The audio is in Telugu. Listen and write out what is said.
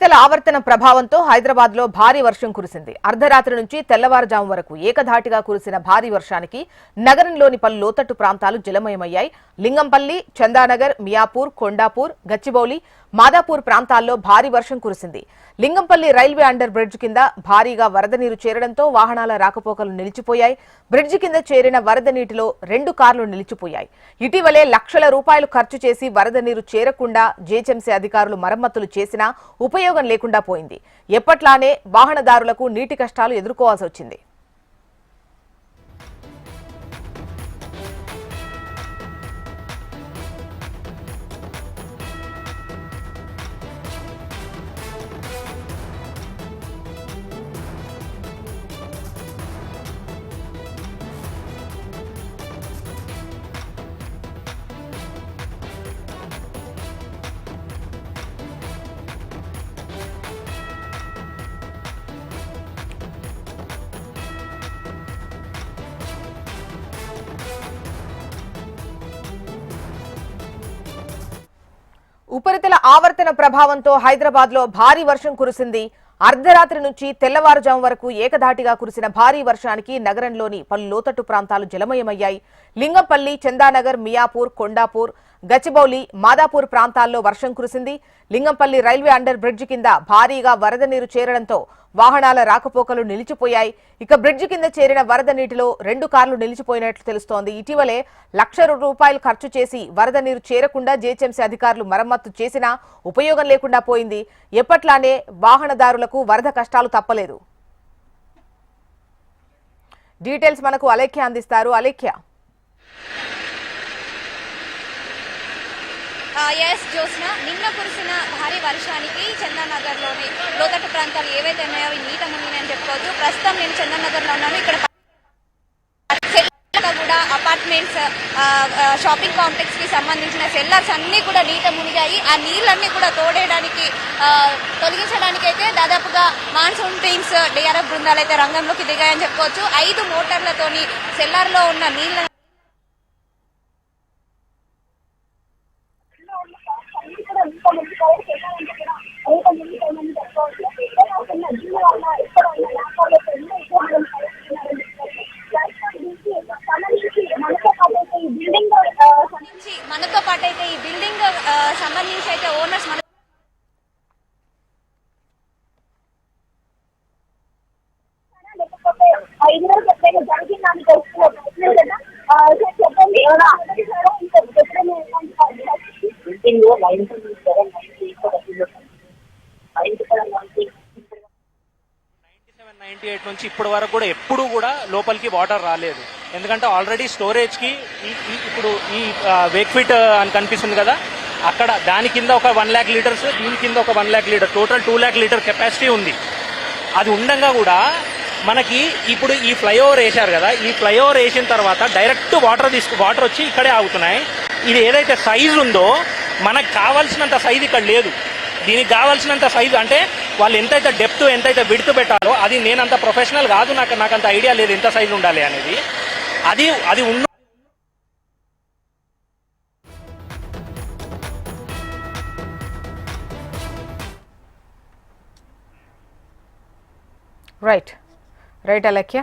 ఉపరితల ఆవర్తన ప్రభావంతో హైదరాబాద్ లో భారీ వర్షం కురిసింది. అర్ధరాత్రి నుంచి తెల్లవారుజాము వరకు ఏకధాటిగా కురిసిన భారీ వర్షానికి నగరంలోని పలు లోతట్టు ప్రాంతాలు జలమయమయ్యాయి. లింగంపల్లి, చందానగర్, మియాపూర్, కొండాపూర్, గచ్చిబౌలి, మాదాపూర్ ప్రాంతాల్లో భారీ వర్షం కురిసింది. లింగంపల్లి రైల్వే అండర్ బ్రిడ్జ్ కింద భారీగా వరద నీరు చేరడంతో వాహనాల రాకపోకలు నిలిచిపోయాయి. బ్రిడ్జి కింద చేరిన వరద నీటిలో 2 కార్లు నిలిచిపోయాయి. ఇటీవలే లక్షల రూపాయలు ఖర్చు చేసి వరద నీరు చేరకుండా జీహెచ్ఎంసీ అధికారులు మరమ్మతులు చేసినా ఉపయోగం లేకుండా పోయింది. ఎప్పట్లానే వాహనదారులకు నీటి కష్టాలు ఎదుర్కోవాల్సి వచ్చింది. ఉపరితల ఆవర్తన ప్రభావంతో హైదరాబాద్ లో భారీ వర్షం కురిసింది. అర్ధరాత్రి నుంచి తెల్లవారుజాము వరకు ఏకధాటిగా కురిసిన భారీ వర్షానికి నగరంలోని పలు లోతట్టు ప్రాంతాలు జలమయమయ్యాయి. లింగంపల్లి, చందానగర్, మియాపూర్, కొండాపూర్, గచ్చిబౌలి, మాదాపూర్ ప్రాంతాల్లో వర్షం కురిసింది. లింగంపల్లి రైల్వే అండర్ బ్రిడ్జి కింద భారీగా వరద నీరు చేరడంతో వాహనాల రాకపోకలు నిలిచిపోయాయి. ఇక బ్రిడ్జి కింద చేరిన వరద నీటిలో 2 కార్లు నిలిచిపోయినట్లు తెలుస్తోంది. ఇటీవలే లక్షల రూపాయలు ఖర్చు చేసి వరద నీరు చేరకుండా జీహెచ్ఎంసీ అధికారులు మరమ్మతు చేసినా ఉపయోగం లేకుండా పోయింది. ఎప్పట్లానే వాహనదారులకు వరద కష్టాలు తప్పలేదు. డీటెయిల్స్ మనకు అలేఖ్య అందిస్తారు. అలేఖ్య. జ్యోత్స్న, నిన్న కురిసిన భారీ వర్షానికి చందానగర్లోని లోతట్టు ప్రాంతాలు ఏవైతే ఉన్నాయో అవి నీట మునిగినాయని చెప్పుకోవచ్చు. ప్రస్తుతం నేను చందానగర్లో ఉన్నాను. ఇక్కడ కూడా అపార్ట్మెంట్స్, షాపింగ్ కాంప్లెక్స్ కి సంబంధించిన సెల్లర్స్ అన్ని కూడా నీట మునిగాయి. ఆ నీళ్ళన్నీ కూడా తొలగించడానికి అయితే దాదాపుగా మాన్సూన్ టీమ్స్, డిఆర్ఎఫ్ బృందాలు అయితే రంగంలోకి దిగాయని చెప్పుకోవచ్చు. 5 మోటార్లతోని సెల్లార్లో ఉన్న నీళ్ళ మనతో పాటు అయితే ఈ బిల్డింగ్ సంబంధించి అయితే ఓనర్స్ నుంచి ఇప్పటి వరకు కూడా ఎప్పుడు కూడా లోపలికి వాటర్ రాలేదు. ఎందుకంటే ఆల్రెడీ స్టోరేజ్ కి ఇప్పుడు ఈ వేక్ఫిట్ అని కనిపిస్తుంది కదా, అక్కడ దాని కింద ఒక 1 lakh లీటర్స్, దీని కింద ఒక 1 lakh litre, total 2 lakh litre capacity ఉంది. అది ఉండగా కూడా మనకి ఇప్పుడు ఈ ఫ్లైఓవర్ వేశారు కదా, ఈ ఫ్లైఓవర్ వేసిన తర్వాత డైరెక్ట్ వాటర్ వచ్చి ఇక్కడే ఆగుతున్నాయి. ఇది ఏదైతే సైజు ఉందో మనకు కావాల్సినంత సైజు ఇక్కడ లేదు. దీనికి కావాల్సినంత సైజు అంటే వాళ్ళు ఎంతైతే డెప్త్, ఎంతైతే విడ్త్ పెట్టాలో, అది నేనంత ప్రొఫెషనల్ కాదు, నాకంత ఐడియా లేదు ఎంత సైజు ఉండాలి అనేది. అది ఉన్న రైట్ అలేఖ్య.